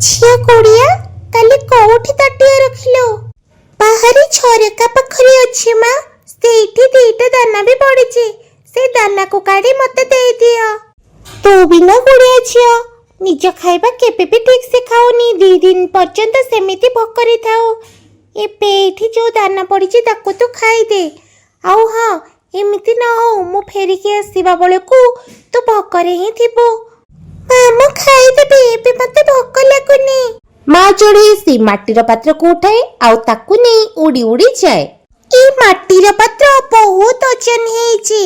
ଝିଅ କୋଡ଼ିଆ କାଲି କୋଉଠି ତାଟିଆ ରଖିଲୁ? ବାହାରେ ଝରକା ପାଖରେ ଅଛି ମା। ସେଇଠି ଦିଟା ଦାନା ବି ପଡ଼ିଛି। ସେ ଦାନାକୁ କାଢି ମତେ ଦେଇଦିଅ। ତୁ ବି ନା କୋଡ଼ିଆ ଝିଅ, ନିଜ ଖାଇବା କେବେ ବି ଠିକ୍ ସେ ଖାଉନି। 2 ଦିନ ପର୍ଯ୍ୟନ୍ତ ସେମିତି ଭୋକରେ ଥାଉ। ଏବେ ଏଇଠି ଯୋଉ ଦାନା ପଡ଼ିଛି ତାକୁ ତୁ ଖାଇଦେ। ଆଉ ହଁ, ଏମିତି ନ ହଉ ମୁଁ ଫେରିକି ଆସିବା ବେଳକୁ ତୁ ଭୋକରେ ହିଁ ଥିବୁ। ମାମା ଖାଇଦେବି, ଏବେ ମତେ ଭୋକ ଲାଗୁନି। ମା ଚଢ଼େଇ ସେ ମାଟିର ପାତ୍ରକୁ ଉଠାଏ ଆଉ ତାକୁ ନେଇ ଉଡ଼ି ଉଡ଼ି ଯାଏ। ଏ ମାଟିର ପାତ୍ର ବହୁତ ଓଜନ ହେଇଛି।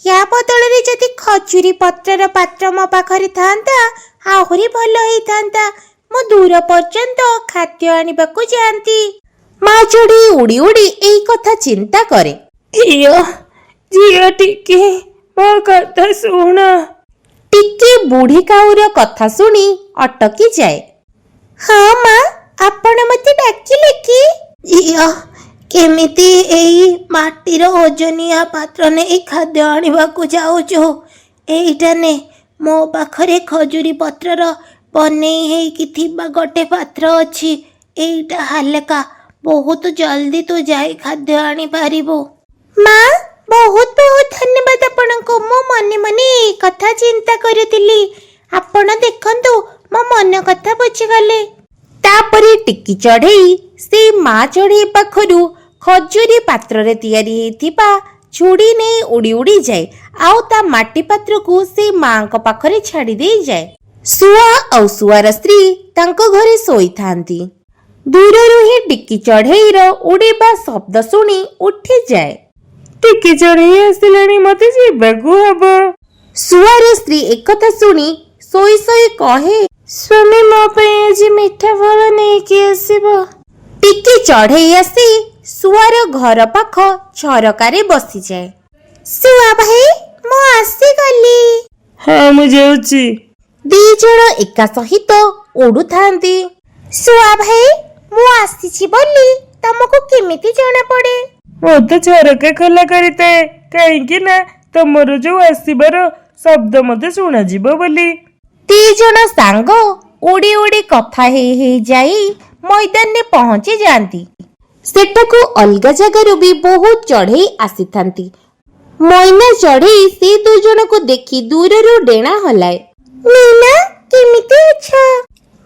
ୟା ବଦଳରେ ଯଦି ଖଜୁରୀ ପତ୍ରର ପାତ୍ର ମୋ ପାଖରେ ଥାନ୍ତା ଆହୁରି ଭଲ ହେଇଥାନ୍ତା। ମୁଁ ଦୂର ପର୍ଯ୍ୟନ୍ତ ଖାଦ୍ୟ ଆଣିବାକୁ ଯାଆନ୍ତି। ମା ଚଢ଼େଇ ଉଡ଼ି ଉଡ଼ି ଏଇ କଥା ଚିନ୍ତା କରେ। ଝିଅ ଟିକେ ମୋ କଥା ଶୁଣ। ଟିକେ ବୁଢୀ କାଉର କଥା ଶୁଣି ଅଟକି ଯାଏ। ହଁ ମା, ଆପଣ ମତେ ଡାକିଲେ କି? ଝିଅ, କେମିତି ଏଇ ମାଟିର ଓଜନିଆ ପାତ୍ର ନେଇ ଖାଦ୍ୟ ଆଣିବାକୁ ଯାଉଛୁ? ଏଇଟା ନେ, ମୋ ପାଖରେ ଖଜୁରୀ ପତ୍ରର ବନେଇ ହେଇକି ଥିବା ଗୋଟେ ପାତ୍ର ଅଛି। ଏଇଟା ହାଲକା, ବହୁତ ଜଲ୍ଦି ତୁ ଯାଇ ଖାଦ୍ୟ ଆଣିପାରିବୁ। ମା, ବହୁତ ବହୁତ ଧନ୍ୟବାଦ ଆପଣଙ୍କୁ। ମୁଁ ମନେ ମନେ ଏଇ କଥା ଚିନ୍ତା କରୁଥିଲି। ଆପଣ ଦେଖନ୍ତୁ, ମୋ ମନ କଥା ବୁଝିଗଲେ। ତାପରେ ଟିକି ଚଢ଼େଇ ସେ ମା ଚଢ଼େଇ ପାଖରୁ ଖଜୁରୀ ପାତ୍ରରେ ତିଆରି ହେଇଥିବା ଛୁଡ଼ି ନେଇ ଉଡ଼ି ଉଡ଼ି ଯାଏ ଆଉ ତା ମାଟି ପାତ୍ରକୁ ସେ ମାଙ୍କ ପାଖରେ ଛାଡ଼ି ଦେଇଯାଏ। ଶୁଆ ଆଉ ଶୁଆର ସ୍ତ୍ରୀ ତାଙ୍କ ଘରେ ଶୋଇଥାନ୍ତି। ଦୂରରୁ ହିଁ ଟିକି ଚଢ଼େଇର ଉଡ଼ିବା ଶବ୍ଦ ଶୁଣି ଉଠିଯାଏ। ଟିକେ ଚଢ଼େଇ ଆସିଲାଣି, ମତେ ଯିବାକୁ ହବ। ଶୁଆର ସ୍ତ୍ରୀ ଏକଥା ଶୁଣି ଶୋଇ ଶୋଇ କହେ, ସ୍ୱାମୀ ମୋ ପାଇଁ ଆଜି ମିଠା ଫଳ ନେଇକି ଆସିବ। ଟିକେ ଚଢ଼େଇ ଆସି ଶୁଆର ଘର ପାଖ ଝରକାରେ ବସିଯାଏ। ଶୁଆ ଭାଇ, ମୁଁ ଆସିଗଲି। ହଁ, ମୁଁ ଯାଉଛି। 2 ଜଣ ଏକା ସହିତ ଉଡୁଥାନ୍ତି। ଶୁଆ ଭାଇ, ମୁଁ ଆସିଛି ବୋଲି ତମକୁ କେମିତି ଜଣା ପଡେ? ମୁଁ ତ ଝରକା ଖୋଲା କରିଥାଏ, କାହିଁକି ନା ତମର ଯୋଉ ଆସିବାର ଶବ୍ଦ ମତେ ଶୁଣାଯିବ ବୋଲି। 2 ଜଣ ସାଙ୍ଗ ଉଡ଼ି ଉଡ଼ି କଥା ହେଇ ଯାଇ ମଇଦାନରେ ପହଞ୍ଚି ଯାଆନ୍ତି। ସେଠାକୁ ଅଲଗା ଜାଗାରୁ ବି ବହୁତ ଚଢ଼େଇ ଆସିଥାନ୍ତି। ମଇନା ଚଢ଼େଇ ସେ 2 ଜଣକୁ ଦେଖି ଦୂରରୁ ଡେଣା ହଲାଏ। ମୀନା, କେମିତି ଅଛ?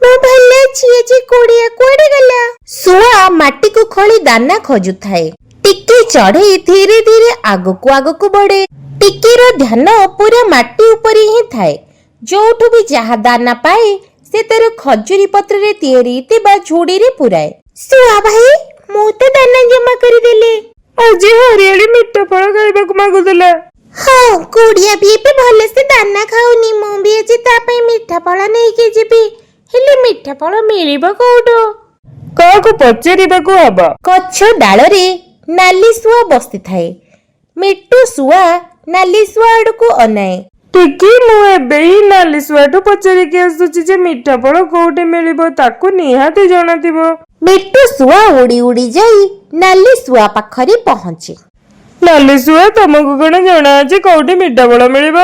ମୁଁ ଭଲ ଅଛି। ଆଜି କୋଡ଼ିଆ କୁଆଡ଼େ ଗଲା? ଶୁଆ ମାଟିକୁ ଖୋଳି ଦାନା ଖୋଜୁଥାଏ। ଟିକେ ଚଢ଼େଇ ଧୀରେ ଧୀରେ ଆଗକୁ ଆଗକୁ ବଢେ। ଟିକିର ଧ୍ୟାନ ପୁରା ମାଟି ଉପରେ ହିଁ ଥାଏ। ଯୋଉଠୁ ବି ଯାହା ଦାନା ପାଏ ସେ ତାର ଖଜୁରୀ ପତ୍ରରେ ତିଆରି ଥିବା ଝୁଡ଼ିରେ ପୁରାଏ। ଶୁଆ ଭାଇ, ମୁଁ ତ ଦାନା ଜମା କରିଦେଲି। ଆଜି ହରିଆଳି ମିଠା ଫଳ ଖାଇବାକୁ ମାଗୁଥିଲା। ହଁ, କୋଡ଼ିଆ ବି ଏବେ ଭଲସେ ଦାନା ଖାଉନି। ମୁଁ ବି ଆଜି ତା ପାଇଁ ମିଠା ଫଳ ନେଇକି ଯିବି। ହେଲେ ମିଠା ଫଳ ମିଳିବ କୋଉଠୁ? କାହାକୁ ପଚାରିବାକୁ ହବ? ଗଛ ଡାଳରେ ନାଲି ଶୁଆ ବସିଥାଏ। ମିଟୁ ଶୁଆ ନାଲି ଶୁଆ ଆଡକୁ ଅନାଏ। ଟିକେ ମୁଁ ଏବେ ହିଁ ନାଲି ଶୁଆଠୁ ପଚାରିକି ଆସୁଛି ଯେ ମିଠା ଫଳ କୋଉଠି ମିଳିବ। ତାକୁ ନିହାତି ଜଣାଥିବ। ମିଟୁ ଶୁଆ ଉଡ଼ି ଉଡ଼ି ଯାଇ ନାଲି ଶୁଆ ପାଖରେ ପହଞ୍ଚେ। ନାଲି ଶୁଆ, ତମକୁ କଣ ଜଣା ଅଛି କୋଉଠି ମିଠା ଫଳ ମିଳିବ?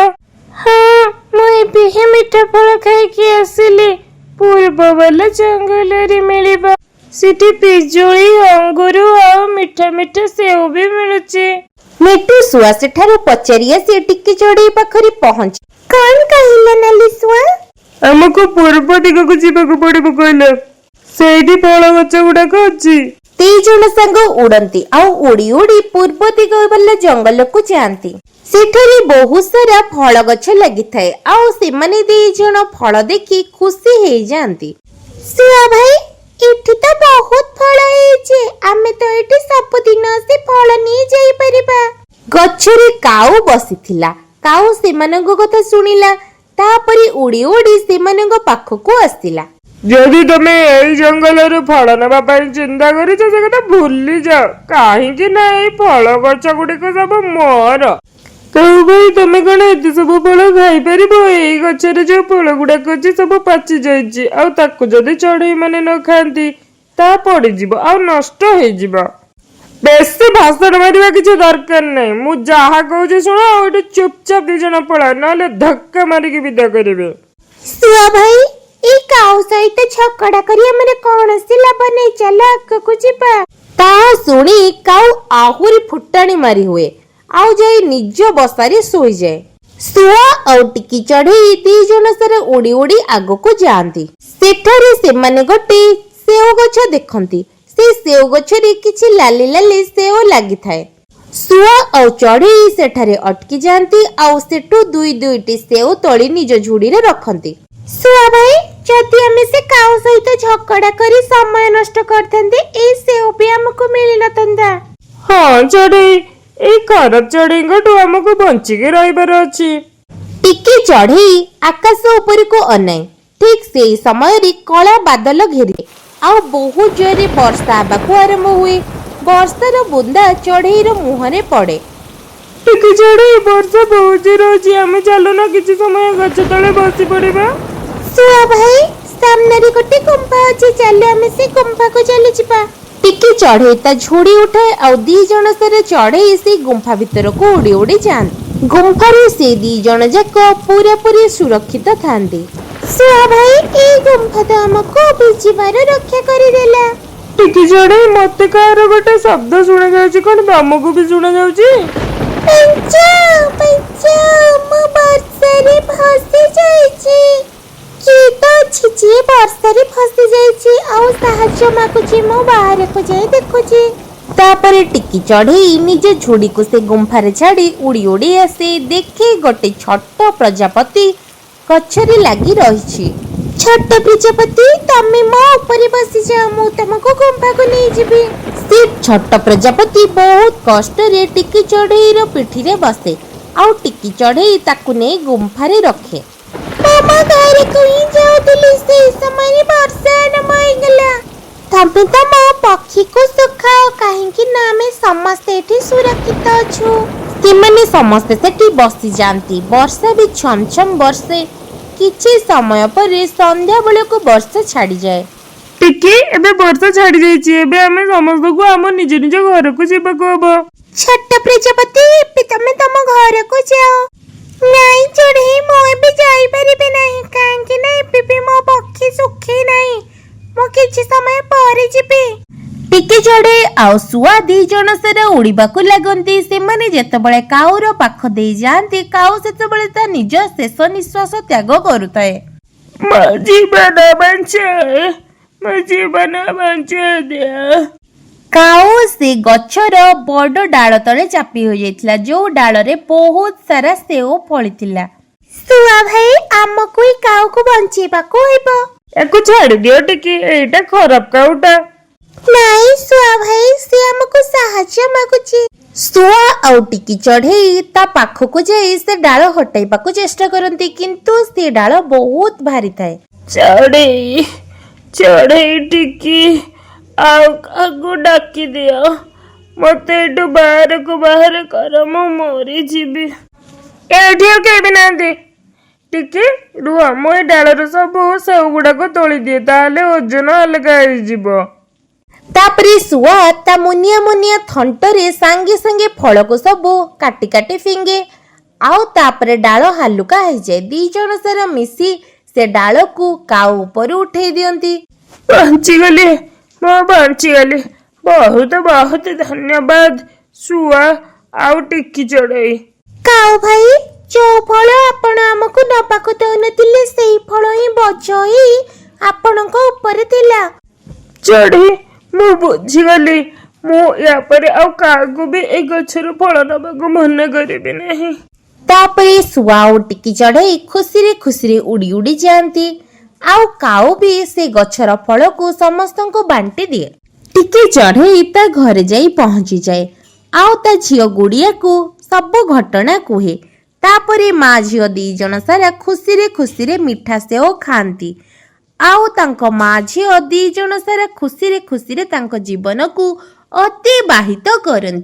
ହଁ, ମୁଁ ଏବେ ହିଁ ମିଠା ଫଳ ଖାଇକି ଆସିଲି। ପୂର୍ବ ବାଲା ଜଙ୍ଗଲରେ ମିଳିବ। ସେଠି ପିଜୁଳି, ଅଙ୍ଗୁର ଆଉ ମିଠା ମିଠା ସେଉ ବି ମିଳୁଛି। ମିଟୁ ଶୁଆ ସେଠାରୁ ପଚାରି ଆସି ଟିକେ ଚଢ଼େଇ ପାଖରେ ପହଞ୍ଚେ। କଣ କହିଲ ନାଲି ଶୁଆ? ଆମକୁ ପୂର୍ବ ଦିଗକୁ ଯିବାକୁ ପଡିବ କହିଲ। ସେଇଠି ଫଳ ଗଛ ଗୁଡାକ ଅଛି। 2 ଜଣ ସାଙ୍ଗ ଉଡନ୍ତି ଆଉ ଉଡ଼ି ଉଡ଼ି ପୂର୍ବ ଦିଗ ବାଲା ଜଙ୍ଗଲକୁ ଯାଆନ୍ତି। ସେଠାରେ ବହୁତ ସାରା ଫଳ ଗଛ ଲାଗିଥାଏ ଆଉ ସେମାନେ 2 ଜଣ ଫଳ ଦେଖି ଖୁସି ହେଇଯାଆନ୍ତି। ଶୁଆ ଭାଇ, ଏଠି ତ ବହୁତ ଫଳ ହେଇଛି। ଆମେ ତ ଏଠି ସବୁଦିନ ଆସି ଫଳ ନେଇ ଯାଇପାରିବା। ଗଛରେ କାଉ ବସିଥିଲା। କାଉ ସେମାନଙ୍କ କଥା ଶୁଣିଲା। ତାପରେ ଉଡ଼ି ଉଡ଼ି ସେମାନଙ୍କ ପାଖକୁ ଆସିଲା। ଯଦି ତମେ ଏଇ ଜଙ୍ଗଲରୁ ଫଳ ନେବା ପାଇଁ ଚିନ୍ତା କରିଛ, ସେ କଥା ଭୁଲି ଯାଅ। କାହିଁକି ନା ଏଇ ଫଳ ଗଛ ଗୁଡିକ ସବୁ ମୋର। କାଉ ଭାଇ, ତମେ କଣ ଏତେ ସବୁ ଫଳ ଖାଇପାରିବ? ଏଇ ଗଛରେ ଯୋଉ ଫଳ ଗୁଡାକ ଅଛି ସବୁ ପାଚି ଯାଇଛି। ଆଉ ତାକୁ ଯଦି ଚଢ଼େଇ ମାନେ ନ ଖାଆନ୍ତି ତା ପଡିଯିବ ଆଉ ନଷ୍ଟ ହେଇଯିବ। ବେଶୀ ଭାଷଣ ମାରିବା କିଛି ଦରକାର ନାହିଁ। ମୁଁ ଯାହା କହୁଛି ଶୁଣ, ଆଉ ଏଠି ଚୁପଚାପ 2 ଜଣ ପଳାଅ, ନହେଲେ ଧକ୍କା ମାରିକି ବିଦା କରିବେ। ଶୁଆ ଭାଇ, ଏଇ କାଉ ସହିତ ଝଗଡା କରି ଆମର କୌଣସି ଲାଭ ନାହିଁ, ଚାଲ ଆଗକୁ ଯିବା। ତାହା ଶୁଣି କାଉ ଆହୁରି ଫୁଟାଣି ମାରି ହୁଏ ଆଉ ଯାଇ ନିଜ ବସାରେ ଶୋଇଯାଏ। ଶୁଆ ଆଉ ଟିକି ଚଢେଇ ଦି ଜଣ ସାରା ଉଡି ଉଡି ଆଗକୁ ଯାଆନ୍ତି। ସେଠାରେ ସେମାନେ ଗୋଟେ ସେଓ ଗଛ ଦେଖନ୍ତି। ସେ ସେଓ ଗଛରେ କିଛି ଲାଲି ଲାଲି ସେଓ ଲାଗିଥାଏ। ଶୁଆ ଆଉ ଚଢେଇ ସେଠାରେ ଅଟକି ଯାଆନ୍ତି ଆଉ ସେଠୁ ଦୁଇଟି ସେଓ ତୋଳି ନିଜ ଝୁଡିରେ ରଖନ୍ତି। ଶୁଆ ଭାଇ, ଯଦି ଆମେ ସେ କାଉ ସହିତ ଝଗଡା କରି ସମୟ ନଷ୍ଟ କରିଥାନ୍ତେ, ଏଇ ସେଓ ବି ଆମକୁ ମିଳିନଥାନ୍ତା। ହଁ ଚଢେଇ, ଏଇ ଖରାପ ଚଢେଇଙ୍କଠୁ ଆମକୁ ବଞ୍ଚିକି ରହିବାର ଅଛି। ଟିକି ଚଢେଇ ଆକାଶ ଉପରକୁ ଅନାଏ। ଠିକ୍ ସେଇ ସମୟରେ କଳା ବାଦଲ ଘେରେ ଆଉ ବହୁତ ଜୋରରେ ବର୍ଷା ହେବାକୁ ଆରମ୍ଭ ହୁଏ। ବର୍ଷାର ବୁନ୍ଦା ଚଢେଇର ମୁହଁରେ ପଡେ। ଟିକି ଚଢେଇ, ବର୍ଷା ବହୁତ ଜୋର ଅଛି, ଆମେ ଚାଲୁନ କିଛି ସମୟ ଗଛ ତଳେ ବସି ପଡିବା। ଶୁଆ ଭାଇ, ସାମ୍ନାରେ ଗୋଟେ ଗୁମ୍ଫା ଅଛି, ଚାଲ ଆମେ ସେ ଗୁମ୍ଫାକୁ ଚାଲିଯିବା। ଟିକି ଚଢେଇ ତା ଝୁଡି ଉଠାଏ ଆଉ ଦି ଜଣ ସାରା ଚଢେଇ ସେଇ ଗୁମ୍ଫା ଭିତରକୁ ଉଡି ଉଡି ଯାଆନ୍ତି। ଗୁମ୍ଫାରେ ସେ ଦି ଜଣ ଯାକ ପୁରାପୁରି ସୁରକ୍ଷିତ ଥାନ୍ତି। ଶୁଆ ଭାଇ, ଏଇ ଗୁମ୍ଫା ତ ଆମକୁ ଭିଜିବାରୁ ରକ୍ଷା କରିଦେଲା। ଟିକି ଚଢେଇ, ମତେ କାହାର ଗୋଟେ ଶବ୍ଦ ଶୁଣା ଯାଉଛି, କଣ ତମକୁ ବି ଶୁଣା ଯାଉଛି? ମୁଁ ବର୍ଷାରେ ଫସି ଯାଇଛି। କିଏ ତ ଅଛି ଯିଏ ବର୍ଷାରେ ଫସି ଯାଇଛି ଆଉ ସାହାଯ୍ୟ ମାଗୁଛି। ମୁଁ ବାହାରକୁ ଯାଇ ଦେଖୁଛି। ତାପରେ ଟିକି ଚଢେଇ ନିଜ ଝୁଡିକୁ ସେ ଗୁମ୍ଫାରେ ଛାଡି ଉଡି ଉଡି ଆସେ। ଦେଖେ ଗୋଟେ ଛୋଟ ପ୍ରଜାପତି ଗଛରେ ଲାଗି ରହିଛି। ଛୋଟ ପ୍ରଜାପତି, ତମେ ମୋ ଉପରେ ବସିଯାଅ, ମୁଁ ତମକୁ ଗୁମ୍ଫାକୁ ନେଇଯିବି। ସେ ଛୋଟ ପ୍ରଜାପତି ବହୁତ କଷ୍ଟରେ ଟିକି ଚଢେଇର ପିଠିରେ ବସେ ଆଉ ଟିକି ଚଢେଇ ତାକୁ ନେଇ ଗୁମ୍ଫାରେ ରଖେ। ମାମା ଘରକୁ ହିଁ ଯାଉଥିଲି, ସେଇ ସମୟରେ ବର୍ଷା ଆରମ୍ଭ ହୋଇଗଲା। ତମେ ତ ମୋ ପକ୍ଷୀକୁ ସୁଖାଅ, କାହିଁକି ନା ଆମେ ସମସ୍ତେ ଏଠି ସୁରକ୍ଷିତ ଅଛୁ। ସେମାନେ ସମସ୍ତେ ସେଠି ବସିଯାଆନ୍ତି। ବର୍ଷା ବି ଛମ ଛମ ବର୍ଷେ। କିଛି ସମୟ ପରେ ସନ୍ଧ୍ୟା ବେଳକୁ ବର୍ଷା ଛାଡିଯାଏ। ଟିକି, ଏବେ ବର୍ଷା ଛାଡି ଯାଇଛି, ଏବେ ଆମେ ସମସ୍ତଙ୍କୁ ଆମ ନିଜ ନିଜ ଘରକୁ ଯିବାକୁ ହବ। ଛୋଟ ପ୍ରଜାପତି, ଏବେ ତମେ ତମ ଘରକୁ ଯାଅ। ନାଇଁ ଚଢେଇ, ମୁଁ ଏବେ ଯାଇପାରିବି ନାହିଁ, କାହିଁକି ନା ଏବେ ବି ମୋ ପକ୍ଷୀ ଶୁଖି ନାହିଁ। ମୁଁ କିଛି ସମୟ ପରେ ଯିବି। ଟିକି ଚଢେଇ ଆଉ ଶୁଆ ଦି ଜଣ ସାରା ଉଡିବାକୁ ଲାଗନ୍ତି। ସେମାନେ ଯେତେବେଳେ କାଉର ପାଖ ଦେଇ ଯାଆନ୍ତି, କାଉ ସେତେବେଳେ ତା ନିଜ ଶେଷ ନିଶ୍ୱାସ ତ୍ୟାଗ କରୁଥାଏ। ମୋ ଜୀବନ ବଞ୍ଚେଇ ଦିଅ। କାଉ ସେ ଗଛର ବଡ ଡାଳ ତଳେ ଚାପି ହୋଇଯାଇଥିଲା, ଯୋଉ ଡାଳରେ ବହୁତ ସାରା ସେଓ ଫଳିଥିଲା। ଶୁଆ ଭାଇ, ଆମକୁ ଏଇ କାଉକୁ ବଞ୍ଚେଇବାକୁ ହେବ। ୟାକୁ ଛାଡି ଦିଅ ଟିକି, ଏଇଟା ଖରାପ କାଉଟା। ନାଇଁ ଶୁଆ ଭାଇ, ସେ ଆମକୁ ସାହାଯ୍ୟ ମାଗୁଛି। ଶୁଆ ଆଉ ଟିକି ଚଢେଇ ତା ପାଖକୁ ଯାଇ ସେ ଡାଳ ହଟାଇବାକୁ ଚେଷ୍ଟା କରନ୍ତି, କିନ୍ତୁ ସେ ଡାଳ ବହୁତ ଭାରି ଥାଏ। ଚଢେଇ ଟିକି, ଆଉ କାହାକୁ ଡାକି ଦିଅ, ମତେ ଏଠୁ ବାହାରକୁ ବାହାର କର, ମୁଁ ମରିଯିବି। ଏଇଠି ଆଉ କେହି ବି ନାହାନ୍ତି। ଟିକି ରୁହ, ମୁଁ ଏ ଡାଳର ସବୁ ସେଓ ଗୁଡାକ ତୋଳି ଦିଏ, ତାହେଲେ ଓଜନ ଅଲଗା ହେଇଯିବ। ତାପରେ ଶୁଆ ତା ମୁନିଆ ମୁନିଆ ଥଣ୍ଟରେ ସାଙ୍ଗେ ସାଙ୍ଗେ ଫଳକୁ ସବୁ କାଟି କାଟି ଫିଙ୍ଗେ ଆଉ ତାପରେ ଡାଳ ହାଲୁକା ହେଇଯାଏ। ଦି ଜଣ ସାରା ମିଶି ସେ ଡାଳକୁ କାଉ ଉପରୁ ଉଠେଇ ଦିଅନ୍ତି। ବଞ୍ଚିଗଲି, ମୁଁ ବଞ୍ଚିଗଲି। ବହୁତ ବହୁତ ଧନ୍ୟବାଦ ଶୁଆ ଆଉ ଟିକି ଚଢେଇ। କାଉ ଭାଇ, ଯୋଉ ଫଳ ଆପଣ ଆମକୁ ନବାକୁ ଦଉନଥିଲେ, ସେଇ ଫଳ ହିଁ ବୋଝ ହୋଇ ଆପଣଙ୍କ ଉପରେ ଥିଲା। ଚଢେଇ, ମୁଁ ବୁଝିଗଲି। ମୁଁ ୟା ପରେ ଆଉ କାହାକୁ ବି ଏଇ ଗଛରୁ ଫଳ ନବାକୁ ମନା କରିବି ନାହିଁ। ତାପରେ ଶୁଆ ଆଉ ଟିକି ଚଢେଇ ଖୁସିରେ ଖୁସିରେ ଉଡି ଉଡି ଯାଆନ୍ତି ଆଉ କାଉ ବି ସେ ଗଛର ଫଳକୁ ସମସ୍ତଙ୍କୁ ବାଣ୍ଟି ଦିଏ। ଟିକି ଚଢେଇ ତା ଘରେ ଯାଇ ପହଞ୍ଚିଯାଏ ଆଉ ତା ଝିଅ ଗୁଡିଆକୁ ସବୁ ଘଟଣା କୁହେ। ତାପରେ ମା ଝିଅ ଦି ଜଣ ସାରା ଖୁସିରେ ଖୁସିରେ ମିଠା ସେଓ ଖାଆନ୍ତି ଆଉ ତାଙ୍କ ମା ଝିଅ ଦି ଜଣ ସାରା ଖୁସିରେ ଖୁସିରେ ତାଙ୍କ ଜୀବନକୁ ଅତିବାହିତ କରନ୍ତି।